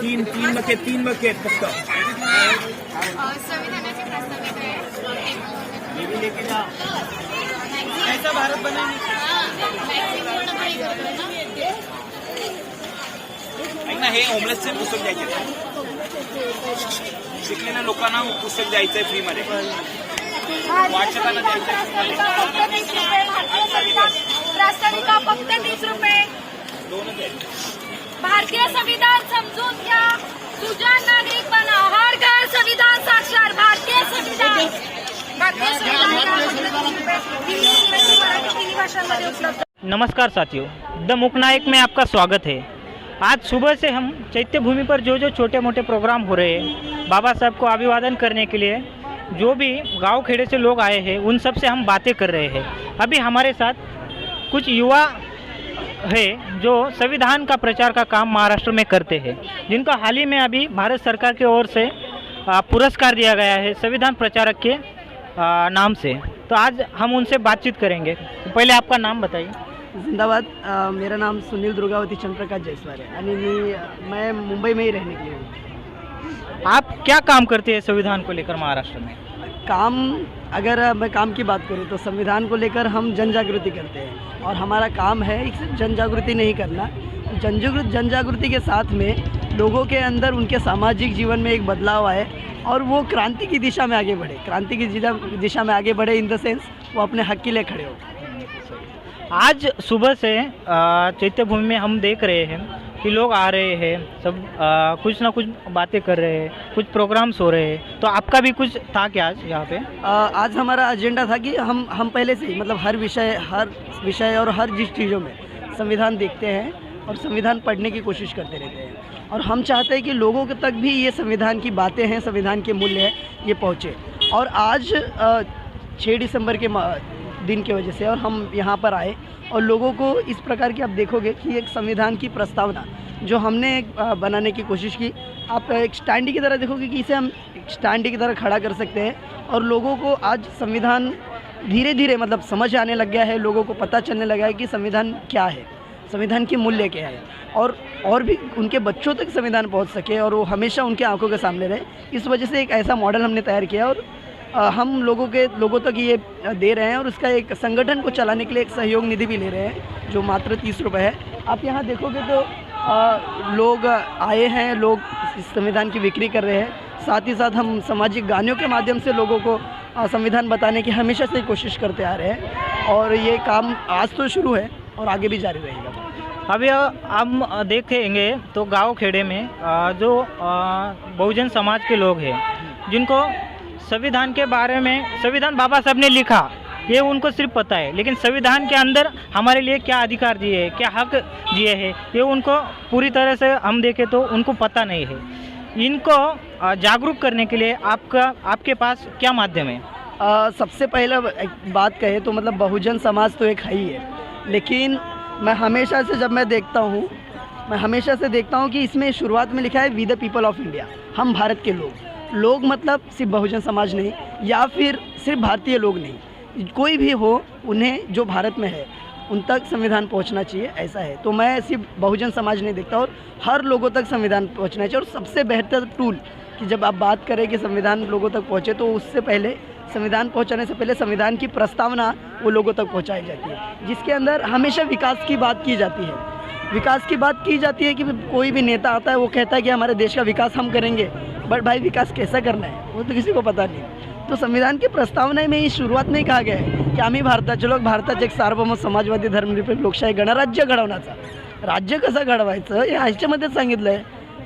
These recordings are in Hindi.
तीन बकेट फक्त संविधानाचे प्रस्तावित आहे ये भी लेके जाओ। ऐसा भारत बनाएंगे। ऐक ना, हे होमलेसचे पुस्तक द्यायचे, शिकलेल्या लोकांना पुस्तक द्यायचंय फ्री मध्ये, वाचकांना द्यायचंय प्रास्ताविका फक्त 30 रुपये। दोनच आहेत। भारतीय संविधान समजून घ्या, सुजाण नागरिक बना, हर घर संविधान साक्षर। भारतीय संविधान हिंदी, इंग्रजी, मराठी तिन्ही भाषांमध्ये उपलब्ध। नमस्कार साथियों, द मुकनायक में आपका स्वागत है। आज सुबह से हम चैत्य भूमि पर जो छोटे मोटे प्रोग्राम हो रहे हैं, बाबा साहब को अभिवादन करने के लिए जो भी गांव खेड़े से लोग आए हैं, उन सब से हम बातें कर रहे हैं। अभी हमारे साथ कुछ युवा है जो संविधान का प्रचार का काम महाराष्ट्र में करते हैं, जिनका हाल ही में अभी भारत सरकार की ओर से पुरस्कार दिया गया है संविधान प्रचारक के नाम से। तो आज हम उनसे बातचीत करेंगे। तो पहले आपका नाम बताइए। जिंदाबाद। मेरा नाम सुनील दुर्गावती चंद्रप्रकाश जयस्वाल है आणि मैं मुंबई में ही रहने के लिए हूँ। आप क्या काम करते हैं संविधान को लेकर महाराष्ट्र में? काम, अगर मैं काम की बात करूँ तो संविधान को लेकर हम जन जागृति करते हैं, और हमारा काम है सिर्फ जन जागृति नहीं करना, जन जागृति के साथ में लोगों के अंदर उनके सामाजिक जीवन में एक बदलाव आए और वो क्रांति की दिशा में आगे बढ़े, क्रांति की दिशा में आगे बढ़े इन द सेंस वो अपने हक के लिए खड़े हो। आज सुबह से चैत्य भूमि में हम देख रहे हैं कि लोग आ रहे हैं, सब कुछ ना कुछ बातें कर रहे हैं, कुछ प्रोग्राम्स हो रहे हैं। तो आपका भी कुछ था क्या आज यहाँ पे? आज हमारा एजेंडा था कि हम पहले से ही मतलब हर विषय और हर जिस चीज़ों में संविधान देखते हैं और संविधान पढ़ने की कोशिश करते रहते हैं, और हम चाहते हैं कि लोगों के तक भी ये संविधान की बातें हैं, संविधान के मूल्य हैं, ये पहुँचे। और आज 6 दिसंबर के दिन की वजह से और हम यहाँ पर आए और लोगों को इस प्रकार की आप देखोगे कि एक संविधान की प्रस्तावना जो हमने बनाने की कोशिश की, आप एक स्टैंड की तरह देखोगे कि इसे हम स्टैंड की तरह खड़ा कर सकते हैं, और लोगों को आज संविधान धीरे धीरे मतलब समझ आने लग गया है, लोगों को पता चलने लगा है कि संविधान क्या है, संविधान के मूल्य क्या है, और भी उनके बच्चों तक संविधान पहुंच सके और वो हमेशा उनके आंखों के सामने रहे। इस वजह से एक ऐसा मॉडल हमने तैयार किया और हम लोगों तक ये दे रहे हैं, और उसका एक संगठन को चलाने के लिए एक सहयोग निधि भी ले रहे हैं जो मात्र 30 रुपये है। आप यहाँ देखोगे तो लोग आए हैं, लोग इस संविधान की बिक्री कर रहे हैं। साथ ही साथ हम सामाजिक गानों के माध्यम से लोगों को संविधान बताने की हमेशा से कोशिश करते आ रहे हैं, और ये काम आज तो शुरू है और आगे भी जारी रहेगा। अभी हम देखेंगे तो गांव खेड़े में जो बहुजन समाज के लोग हैं, जिनको संविधान के बारे में, संविधान बाबा साहब ने लिखा ये उनको सिर्फ पता है, लेकिन संविधान के अंदर हमारे लिए क्या अधिकार दिए हैं, क्या हक दिए हैं, ये उनको पूरी तरह से हम देखें तो उनको पता नहीं है। इनको जागरूक करने के लिए आपके पास क्या माध्यम है? सबसे पहले एक बात कहे तो मतलब बहुजन समाज तो एक है ही है, लेकिन मैं हमेशा से देखता हूँ कि इसमें शुरुआत में लिखा है we the people of India, हम भारत के लोग मतलब सिर्फ बहुजन समाज नहीं या फिर सिर्फ भारतीय लोग नहीं, कोई भी हो, उन्हें जो भारत में है उन तक संविधान पहुंचना चाहिए, ऐसा है। तो मैं सिर्फ बहुजन समाज नहीं देखता, और हर लोगों तक संविधान पहुंचना चाहिए। और सबसे बेहतर टूल कि जब आप बात करें कि संविधान लोगों तक पहुंचे, तो उससे पहले संविधान पहुंचाने से पहले संविधान की प्रस्तावना वो लोगों तक पहुंचाई जाती है, जिसके अंदर हमेशा विकास की बात की जाती है। विकास की बात की जाती है कि कोई भी नेता आता है, वो कहता है कि हमारे देश का विकास हम करेंगे, बट भाई विकास कैसा करना है वो तो किसी को पता नहीं। तो संविधान की प्रस्तावना में ही शुरुआत नहीं कहा गया है की आम्ही भारताचे लोक भारताचे एक सार्वभौम समाजवादी धर्मनिरपेक्ष लोकशाही गणराज्य घडवण्याचा, राज्य कसं घडवायचं हे ह्याच्यामध्येच सांगितलं आहे।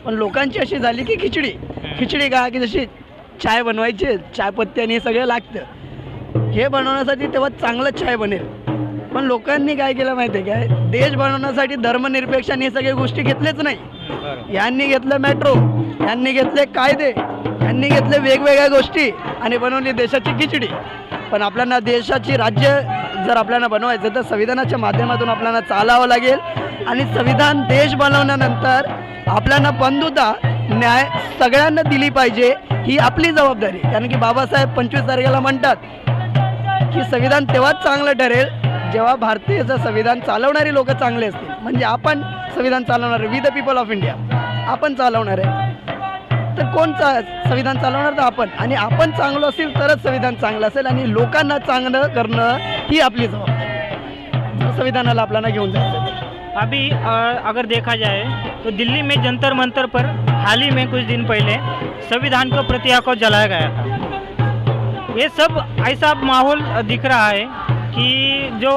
पण लोकांची अशी झाली की खिचडी का की जशी चाय बनवायची, चायपत्ती आणि हे सगळं लागतं, हे बनवण्यासाठी तेव्हा चांगलं चाय बनेल। पण लोकांनी काय केलं माहिती आहे काय, देश बनवण्यासाठी धर्मनिरपेक्ष आणि हे सगळे गोष्टी घेतलेच नाही। यांनी घेतलं मेट्रो, यांनी घेतले कायदे, यांनी घेतले वेगवेगळ्या गोष्टी आणि बनवली देशाची खिचडी। पण आपल्याला देशाची राज्य जर आपल्याला बनवायचं तर संविधानाच्या माध्यमातून आपल्याला चालावं लागेल, आणि संविधान देश बनवल्यानंतर आपल्याला बंधुता न्याय सगळ्यांना दिली पाहिजे, ही आपली जबाबदारी। कारण की बाबासाहेब 25 तारखेला म्हणतात की संविधान तेव्हाच चांगलं ठरेल जेव्हा भारतीयचं संविधान चालवणारी लोक चांगले असतील, म्हणजे आपण संविधान चालवणारे, we the people of India, आपण चालवणार आहे, तर कोण संविधान चालवणार? तर आपण. आणि आपण चांगलं असेल तरच संविधान चांगलं असेल, आणि लोकांना चांगलं करणं ही आपली जबाबदारी, जर संविधानाला आपल्याला घेऊन जायचं। अभी अगर देखा जाए तो दिल्ली में जंतर मंतर पर हाल ही में कुछ दिन पहले संविधान को प्रतिया को जलाया गया था। ये सब ऐसा माहौल दिख रहा है कि जो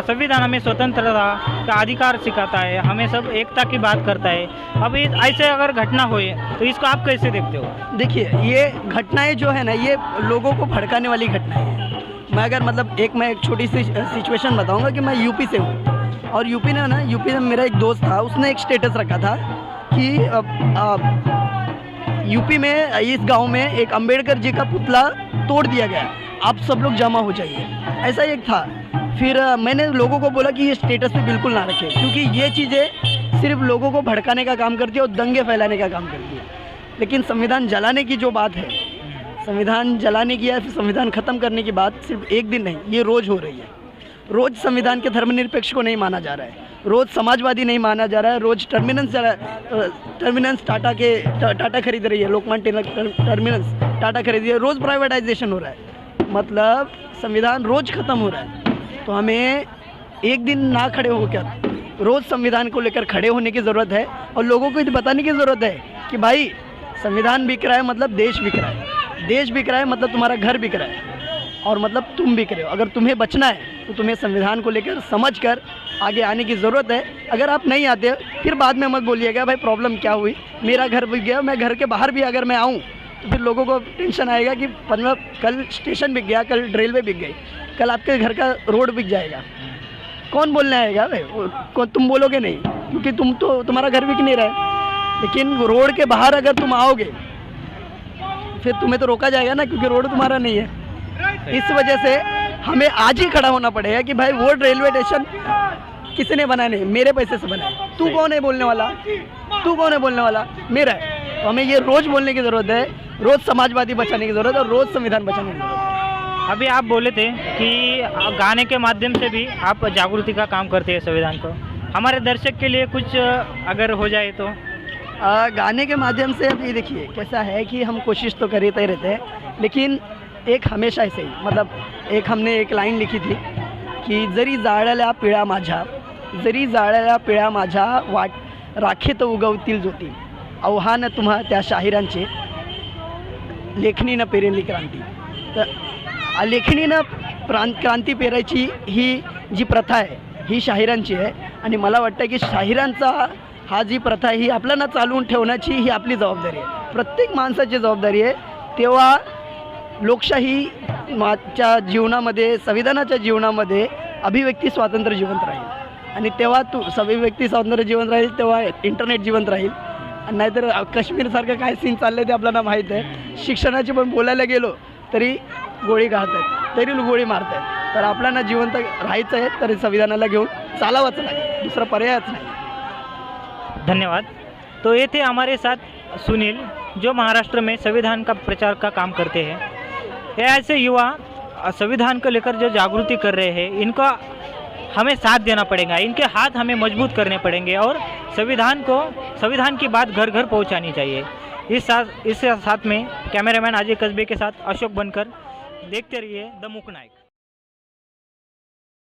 संविधान हमें स्वतंत्रता का अधिकार सिखाता है, हमें सब एकता की बात करता है, अभी ऐसे अगर घटना हुई तो इसको आप कैसे देखते हो? देखिए, ये घटनाएं जो है ना, ये लोगों को भड़काने वाली घटनाएं हैं। मैं अगर मतलब मैं एक छोटी सी सिचुएशन बताऊंगा कि मैं यूपी से हूँ, और यूपी में मेरा एक दोस्त था, उसने एक स्टेटस रखा था कि यूपी में इस गांव में एक अंबेडकर जी का पुतला तोड़ दिया गया, आप सब लोग जमा हो जाइए, ऐसा एक था। फिर मैंने लोगों को बोला कि ये स्टेटस पे बिल्कुल ना रखें, क्योंकि ये चीज़ें सिर्फ लोगों को भड़काने का काम करती है और दंगे फैलाने का काम करती है। लेकिन संविधान जलाने की जो बात है, संविधान जलाने की या फिर संविधान ख़त्म करने की बात सिर्फ एक दिन नहीं, ये रोज़ हो रही है। रोज़ संविधान के धर्मनिरपेक्ष को नहीं माना जा रहा है, रोज़ समाजवादी नहीं माना जा रहा है, रोज़ टर्मिनस टाटा खरीद रही है, लोकमान्य टर्मिनस टाटा खरीद रही है, रोज़ प्राइवेटाइजेशन हो रहा है, मतलब संविधान रोज़ ख़त्म हो रहा है। तो हमें एक दिन ना खड़े होकर रोज़ संविधान को लेकर खड़े होने की ज़रूरत है, और लोगों को ये बताने की ज़रूरत है कि भाई संविधान बिक रहा है मतलब देश बिक रहा है, देश बिक रहा है मतलब तुम्हारा घर बिक रहा है, और मतलब तुम बिक रहे हो। अगर तुम्हें बचना है तो तुम्हें संविधान को लेकर समझ कर आगे आने की ज़रूरत है। अगर आप नहीं आते फिर बाद में मत बोलिएगा भाई प्रॉब्लम क्या हुई, मेरा घर बिक गया, मैं घर के बाहर भी अगर मैं आऊँ तो फिर लोगों को टेंशन आएगा कि मतलब कल स्टेशन बिक गया, कल रेलवे बिक गई, कल आपके घर का रोड बिक जाएगा, कौन बोलने आएगा भाई? तुम बोलोगे नहीं, क्योंकि तुम्हारा घर बिक नहीं रहा है। लेकिन रोड के बाहर अगर तुम आओगे फिर तुम्हें तो रोका जाएगा ना, क्योंकि रोड तुम्हारा नहीं है। इस वजह से हमें आज ही खड़ा होना पड़ेगा कि भाई वो रेलवे स्टेशन किसने बनाया? नहीं, मेरे पैसे से बनाया। तू कौन है बोलने वाला? तू कौन है बोलने वाला? मेरा है। तो हमें ये रोज़ बोलने की ज़रूरत है, रोज़ समाजवादी बचाने की ज़रूरत है, और रोज़ संविधान बचाने की ज़रूरत है। अभी आप बोले थे कि गाने के माध्यम से भी आप जागृति का काम करते हैं संविधान को, हमारे दर्शक के लिए कुछ अगर हो जाए तो? गाने के माध्यम से अभी देखिए कैसा है कि हम कोशिश तो करते ही रहते हैं, लेकिन एक हमेशा ऐसे ही, मतलब हमने एक लाइन लिखी थी कि जरी जाळल्या पिळा माझ्या, जरी जाळल्या पिळा माझ्या, वाट राखेत उगवतील ज्योती, आव्हान तुम्हा त्या शाहिरांचे, लेखणीनं पेरेली क्रांती। तर लेखणीनं क्रांती पेरायची ही जी प्रथा आहे ही शाहिरांची आहे, आणि मला वाटतं की शाहिरांचा हा जी प्रथा ही आपल्याला चालवून ठेवण्याची ही आपली जबाबदारी आहे, प्रत्येक माणसाची जबाबदारी आहे। तेव्हा लोकशाहीच्या जीवनामध्ये, संविधानाच्या जीवनामध्ये अभिव्यक्ती स्वातंत्र्य जिवंत राहील, आणि तेव्हा अभिव्यक्ती स्वातंत्र्य जिवंत राहील तेव्हा इंटरनेट जिवंत राहील। नाहीतर काश्मीरसारखं काय सीन चाललं ते आपल्याला माहीत आहे, शिक्षणाची पण बोलायला गेलो तरी गोळी घालतात, तरी गोळी मारतात। तर आपल्याला जिवंत राहायचं आहे तर संविधानाला घेऊन चालावंच लागेल, दूसरा पर्यायच नाही। धन्यवाद। तो ये थे हमारे साथ सुनील, जो महाराष्ट्र में संविधान का प्रचार का काम करते हैं। ये ऐसे युवा संविधान को लेकर जो जागृति कर रहे हैं, इनका हमें साथ देना पड़ेगा, इनके हाथ हमें मजबूत करने पड़ेंगे, और संविधान की बात घर घर पहुंचानी चाहिए। इस साथ में कैमरामैन अजय कस्बे के साथ अशोक बनकर, देखते रहिए द मूक नायक।